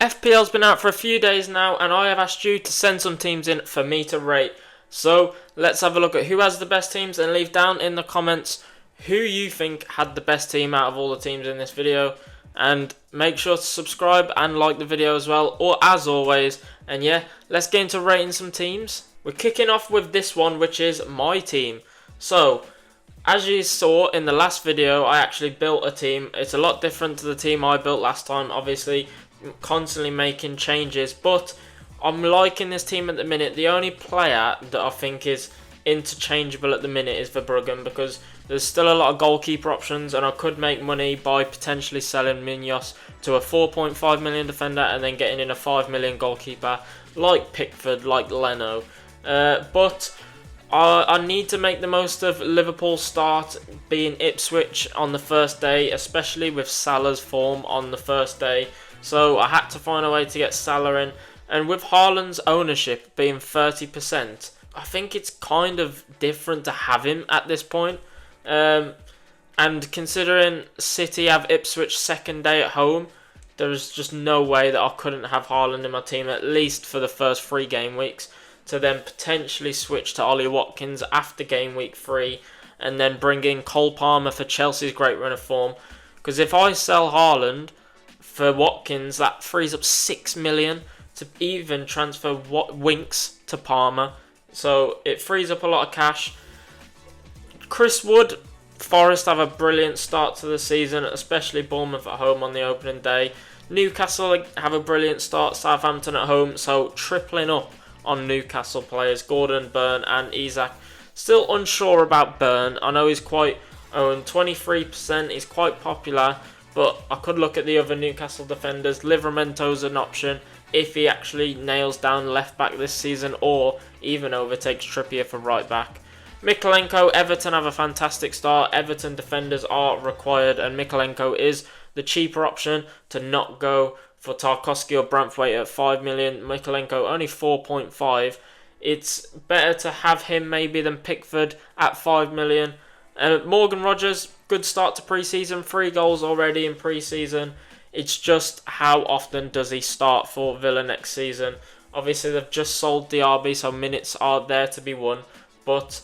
FPL's been out for a few days now, and I have asked you to send some teams in for me to rate. So let's have a look at who has the best teams and leave down in the comments who you think had the best team out of all the teams in this video. And make sure to subscribe and like the video as well, or as always. And yeah, let's get into rating some teams. We're kicking off with this one, which is my team. So, as you saw in the last video, I actually built a team. It's a lot different to the team I built last time, obviously, constantly making changes, but I'm liking this team at the minute. The only player that I think is interchangeable at the minute is Verbruggen, because there's still a lot of goalkeeper options, and I could make money by potentially selling Munoz to a 4.5 million defender and then getting in a 5 million goalkeeper like Pickford, like Leno. But I need to make the most of Liverpool's start being Ipswich on the first day, especially with Salah's form on the first day. So I had to find a way to get Salah in. And with Haaland's ownership being 30%, I think it's kind of different to have him at this point. And considering City have Ipswich second day at home, there's just no way that I couldn't have Haaland in my team, at least for the first 3 game weeks, to then potentially switch to Ollie Watkins after game week 3, and then bring in Cole Palmer for Chelsea's great run of form. Because if I sell Haaland for Watkins, that frees up 6 million to even transfer Winks to Palmer. So it frees up a lot of cash. Chris Wood, Forest have a brilliant start to the season, especially Bournemouth at home on the opening day. Newcastle have a brilliant start, Southampton at home, so tripling up on Newcastle players, Gordon, Burn and Isak. Still unsure about Burn. I know he's quite owned, 23%, he's quite popular, but I could look at the other Newcastle defenders. Livramento's an option if he actually nails down left back this season, or even overtakes Trippier for right back. Mykolenko, Everton have a fantastic start. Everton defenders are required, and Mykolenko is the cheaper option to not go for Tarkowski or Branthwaite at 5 million. Mykolenko only 4.5. It's better to have him maybe than Pickford at 5 million. Morgan Rogers, good start to pre-season, 3 goals already in pre-season. It's just how often does he start for Villa next season? Obviously they've just sold Diaby, so minutes are there to be won, but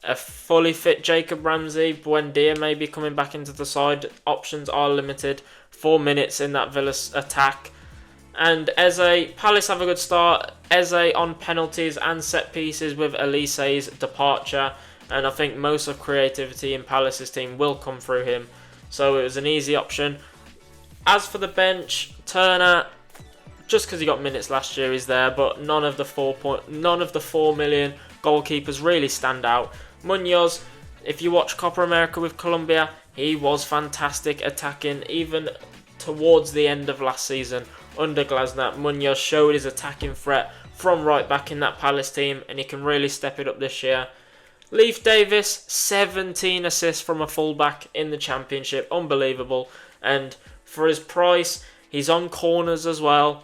a fully fit Jacob Ramsey, Buendia may be coming back into the side. Options are limited. 4 minutes in that Villa attack. And Eze, Palace have a good start. Eze on penalties and set pieces with Elise's departure. And I think most of creativity in Palace's team will come through him. So it was an easy option. As for the bench, Turner, just because he got minutes last year, is there, but none of the 4 million goalkeepers really stand out. Munoz, if you watch Copa America with Colombia, he was fantastic attacking, even towards the end of last season under Glasner. Munoz showed his attacking threat from right back in that Palace team, and he can really step it up this year. Leif Davis, 17 assists from a fullback in the Championship, unbelievable. And for his price, he's on corners as well.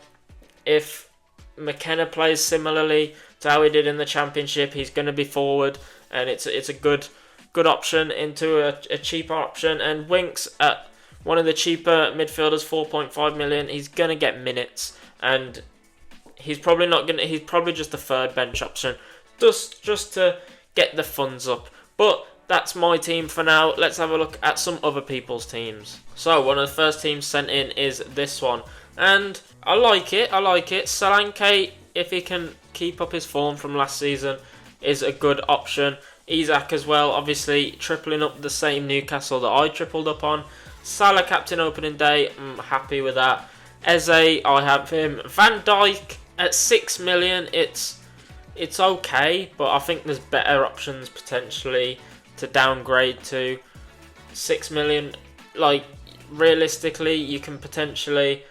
If McKenna plays similarly to how he did in the Championship, he's going to be forward, and it's a good option into a cheaper option. And Winks at one of the cheaper midfielders, 4.5 million. He's going to get minutes, and he's probably just the third bench option, just to get the funds up. But that's my team for now. Let's have a look at some other people's teams. So one of the first teams sent in is this one, and I like it. Solanke, if he can keep up his form from last season, is a good option. Isak as well, obviously tripling up the same Newcastle that I tripled up on. Salah captain opening day, I'm happy with that. Eze, I have him. Van Dijk at 6 million, it's okay, but I think there's better options potentially to downgrade to. 6 million, like, realistically, you can potentially,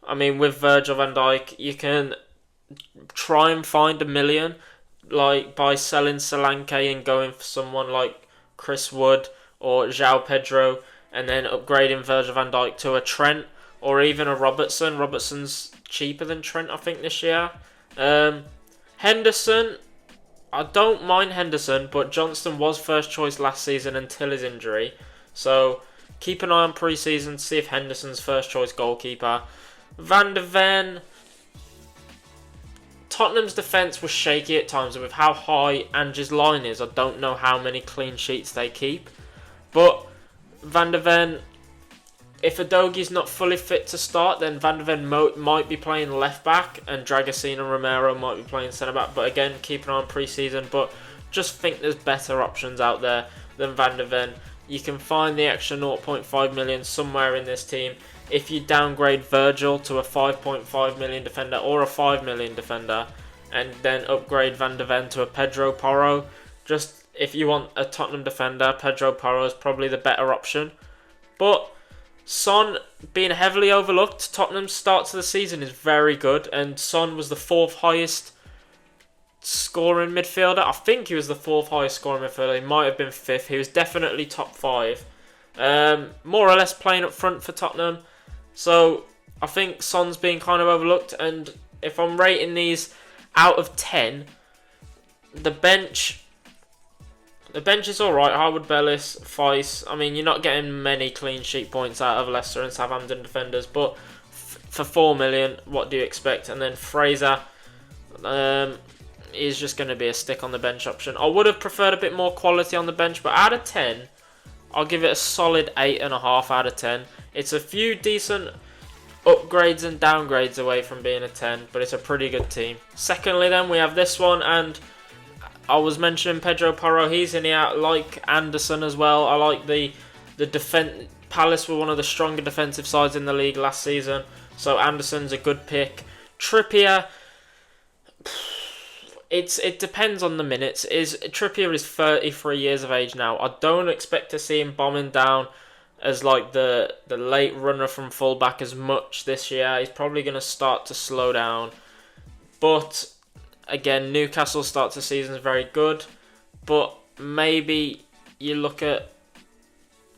I mean, with Virgil van Dijk, you can try and find 1 million, like, by selling Solanke and going for someone like Chris Wood or João Pedro, and then upgrading Virgil van Dijk to a Trent or even a Robertson. Robertson's cheaper than Trent, I think, this year. Henderson, I don't mind Henderson, but Johnston was first choice last season until his injury. So keep an eye on pre-season to see if Henderson's first choice goalkeeper. Van de Ven. Tottenham's defence was shaky at times, and with how high Ange's line is, I don't know how many clean sheets they keep. But Van de Ven, if Udogie's not fully fit to start, then Van de Ven might be playing left back, and Dragusin and Romero might be playing centre back. But again, keep an eye on pre-season. But just think there's better options out there than Van de Ven. You can find the extra 0.5 million somewhere in this team. If you downgrade Virgil to a 5.5 million defender or a 5 million defender, and then upgrade Van de Ven to a Pedro Porro, just if you want a Tottenham defender, Pedro Porro is probably the better option. But Son being heavily overlooked, Tottenham's start to the season is very good, and Son was the 4th highest scoring midfielder. I think he was the 4th highest scoring midfielder. He might have been 5th. He was definitely top 5. More or less playing up front for Tottenham. So I think Son's being kind of overlooked, and if I'm rating these out of 10, the bench is alright. Harwood, Bellis, Feist. I mean, you're not getting many clean sheet points out of Leicester and Southampton defenders, but for 4 million, what do you expect? And then Fraser is just going to be a stick on the bench option. I would have preferred a bit more quality on the bench, but out of 10, I'll give it a solid 8.5 out of 10. It's a few decent upgrades and downgrades away from being a 10, but it's a pretty good team. Secondly then, we have this one, and I was mentioning Pedro Porro. He's in here. I like Anderson as well. I like the defense. Palace were one of the stronger defensive sides in the league last season, so Anderson's a good pick. Trippier, it depends on the minutes. Trippier is 33 years of age now. I don't expect to see him bombing down as like the late runner from fullback as much this year. He's probably going to start to slow down. But again, Newcastle's start to season is very good. But maybe you look at,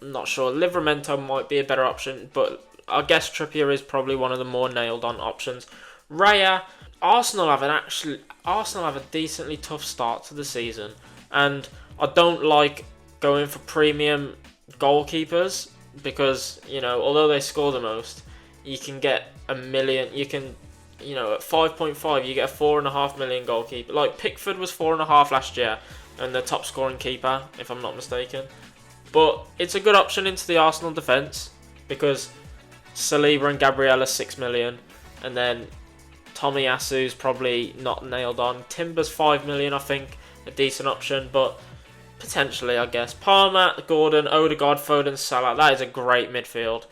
I'm not sure, Livramento might be a better option. But I guess Trippier is probably one of the more nailed on options. Raya, Arsenal have a decently tough start to the season, and I don't like going for premium goalkeepers because, you know, although they score the most, you can get a million. You can, you know, at 5.5 you get a 4.5 million goalkeeper. Like Pickford was 4.5 last year, and the top scoring keeper, if I'm not mistaken. But it's a good option into the Arsenal defence because Saliba and Gabriel are 6 million, and then Tomiyasu's probably not nailed on. Timber's 5 million, I think, a decent option, but potentially, I guess. Palmer, Gordon, Odegaard, Foden, Salah. That is a great midfield.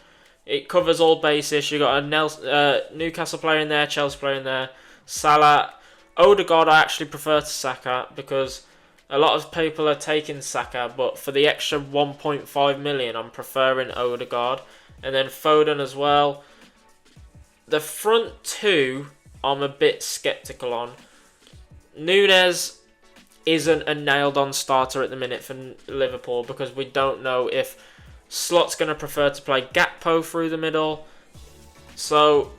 It covers all bases. You got a Newcastle player in there, Chelsea player in there, Salah. Odegaard, I actually prefer to Saka because a lot of people are taking Saka, but for the extra 1.5 million, I'm preferring Odegaard. And then Foden as well. The front two, I'm a bit sceptical on. Nunes isn't a nailed-on starter at the minute for Liverpool because we don't know if Slot's going to prefer to play Gakpo through the middle. So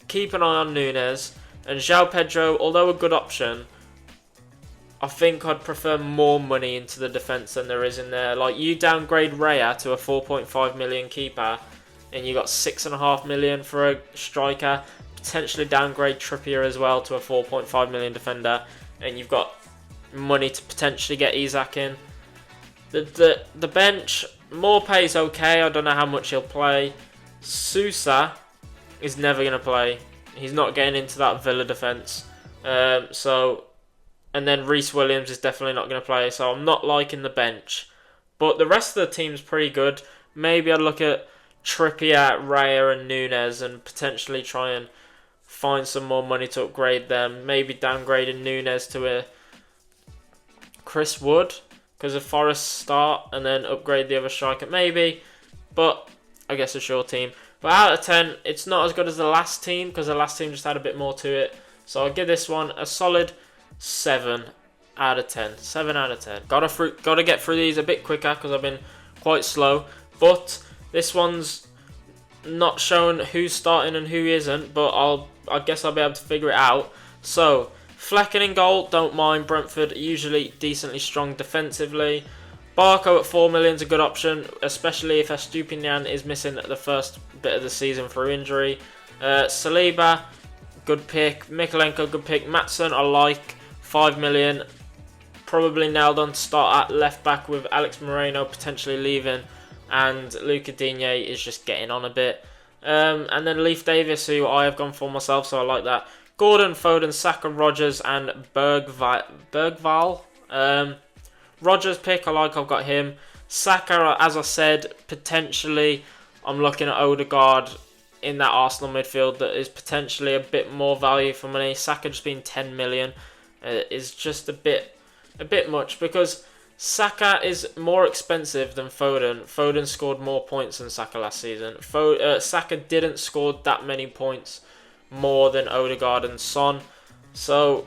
keep an eye on Nunes. And João Pedro, although a good option, I think I'd prefer more money into the defence than there is in there. Like, you downgrade Raya to a 4.5 million keeper, and you got 6.5 million for a striker. Potentially downgrade Trippier as well to a 4.5 million defender, and you've got money to potentially get Isak in. The bench, Morpay is okay. I don't know how much he'll play. Sousa is never going to play. He's not getting into that Villa defence. And then Reece Williams is definitely not going to play, so I'm not liking the bench. But the rest of the team's pretty good. Maybe I'd look at Trippier, Raya and Nunes and potentially try and find some more money to upgrade them. Maybe downgrading Nunes to a Chris Wood because of Forest start, and then upgrade the other striker maybe. But I guess it's your team. But out of 10, it's not as good as the last team because the last team just had a bit more to it. So I'll give this one a solid 7 out of 10. 7 out of 10. Gotta get through these a bit quicker because I've been quite slow. But this one's not showing who's starting and who isn't, but I guess I'll be able to figure it out. So, Flecken in goal, don't mind. Brentford, usually decently strong defensively. Barco at 4 million is a good option, especially if Estupinian is missing the first bit of the season through injury. Saliba, good pick. Mykolenko, good pick. Maatsen, I like. 5 million. Probably nailed on to start at left back with Alex Moreno potentially leaving. And Luca Digne is just getting on a bit. And then Leif Davis, who I have gone for myself, so I like that. Gordon, Foden, Saka, Rodgers, and Bergval. Rodgers pick, I like, I've got him. Saka, as I said, potentially I'm looking at Odegaard in that Arsenal midfield that is potentially a bit more value for money. Saka just being 10 million is just a bit much, because Saka is more expensive than Foden. Foden scored more points than Saka last season. Saka didn't score that many points more than Odegaard and Son. So,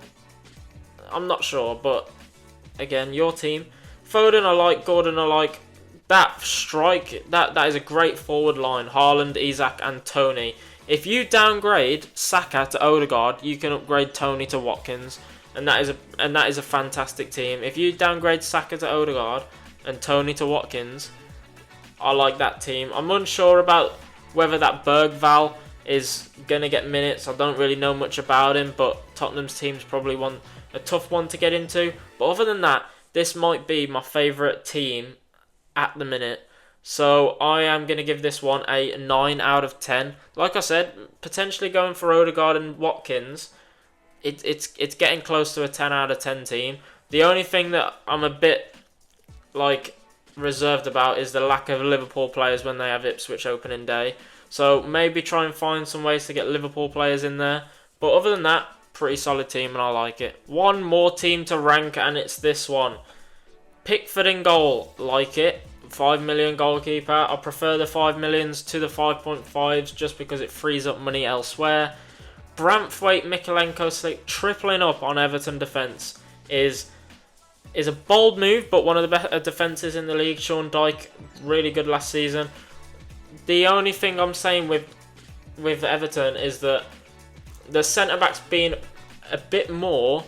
I'm not sure, but again, your team. Foden I like, Gordon I like. That strike, that is a great forward line. Haaland, Isak and Tony. If you downgrade Saka to Odegaard, you can upgrade Tony to Watkins. And that is a fantastic team. If you downgrade Saka to Odegaard and Tony to Watkins, I like that team. I'm unsure about whether that Bergval is going to get minutes. I don't really know much about him, but Tottenham's team's probably a tough one to get into. But other than that, this might be my favourite team at the minute. So I am going to give this one a 9 out of 10. Like I said, potentially going for Odegaard and Watkins, it's getting close to a 10 out of 10 team. The only thing that I'm a bit reserved about is the lack of Liverpool players when they have Ipswich opening day. So maybe try and find some ways to get Liverpool players in there. But other than that, pretty solid team and I like it. One more team to rank and it's this one. Pickford in goal, like it. 5 million goalkeeper. I prefer the 5 millions to the 5.5s just because it frees up money elsewhere. Branthwaite, Mykolenko, tripling up on Everton defence is a bold move, but one of the better defences in the league. Sean Dyche, really good last season. The only thing I'm saying with Everton is that the centre-backs being a bit more,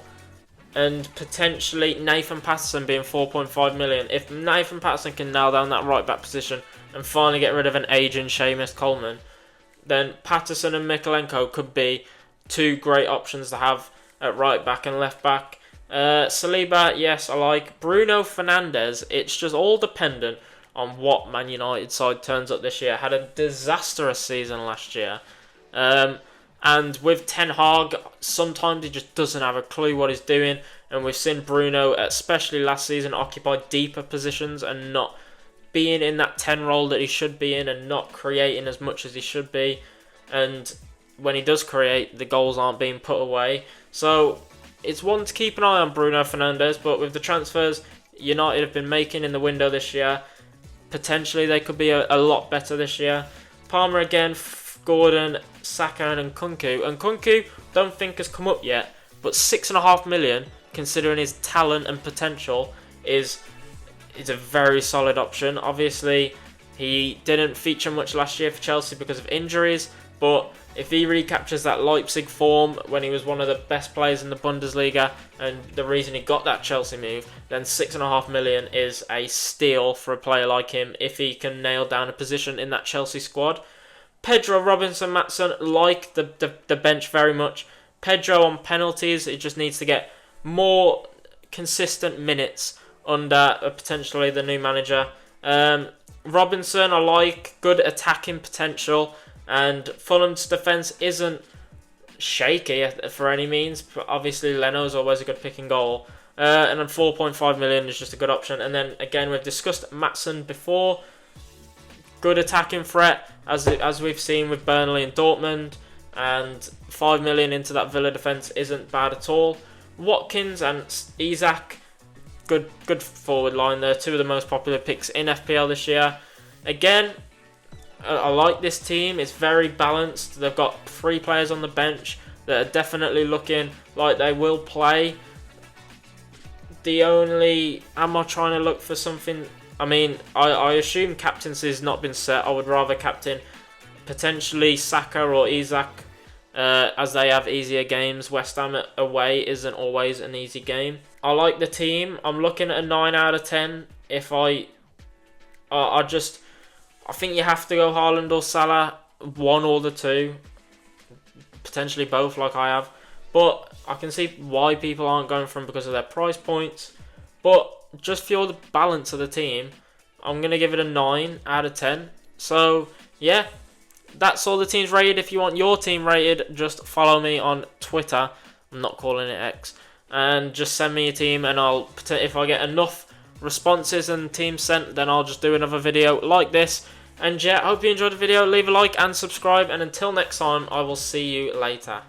and potentially Nathan Patterson being 4.5 million. If Nathan Patterson can nail down that right-back position and finally get rid of an aging Seamus Coleman, then Patterson and Mykolenko could be two great options to have at right-back and left-back. Saliba, yes, I like. Bruno Fernandes, it's just all dependent on what Man United side turns up this year. Had a disastrous season last year. And with Ten Hag, sometimes he just doesn't have a clue what he's doing. And we've seen Bruno, especially last season, occupy deeper positions and not being in that 10 role that he should be in and not creating as much as he should be. And when he does create, the goals aren't being put away. So it's one to keep an eye on, Bruno Fernandes. But with the transfers United have been making in the window this year, potentially they could be a lot better this year. Palmer again, Gordon, Saka and Nkunku. And Nkunku, don't think has come up yet, but 6.5 million, considering his talent and potential, is a very solid option. Obviously, he didn't feature much last year for Chelsea because of injuries, but if he recaptures that Leipzig form when he was one of the best players in the Bundesliga and the reason he got that Chelsea move, then 6.5 million is a steal for a player like him if he can nail down a position in that Chelsea squad. Pedro, Robinson, Maatsen, like the bench very much. Pedro on penalties, it just needs to get more consistent minutes under potentially the new manager. Robinson, I like, good attacking potential, and Fulham's defence isn't shaky for any means, but obviously Leno's always a good pick and goal. And then 4.5 million is just a good option. And then again, we've discussed Maatsen before. Good attacking threat, as we've seen with Burnley and Dortmund, and 5 million into that Villa defence isn't bad at all. Watkins and Isak, good forward line there. Two of the most popular picks in FPL this year. Again, I like this team. It's very balanced. They've got 3 players on the bench that are definitely looking like they will play. Am I trying to look for something? I mean, I assume captaincy's not been set. I would rather captain potentially Saka or Isak, as they have easier games. West Ham away isn't always an easy game. I like the team. I'm looking at a 9 out of 10. I think you have to go Haaland or Salah, one or the two. potentially both like I have. But I can see why people aren't going for him because of their price points. But just for the balance of the team, I'm going to give it a 9 out of 10. So, yeah, that's all the teams rated. If you want your team rated, just follow me on Twitter. I'm not calling it X. And just send me a team, and if I get enough responses and teams sent, then I'll just do another video like this. And yeah, I hope you enjoyed the video. Leave a like and subscribe. And until next time, I will see you later.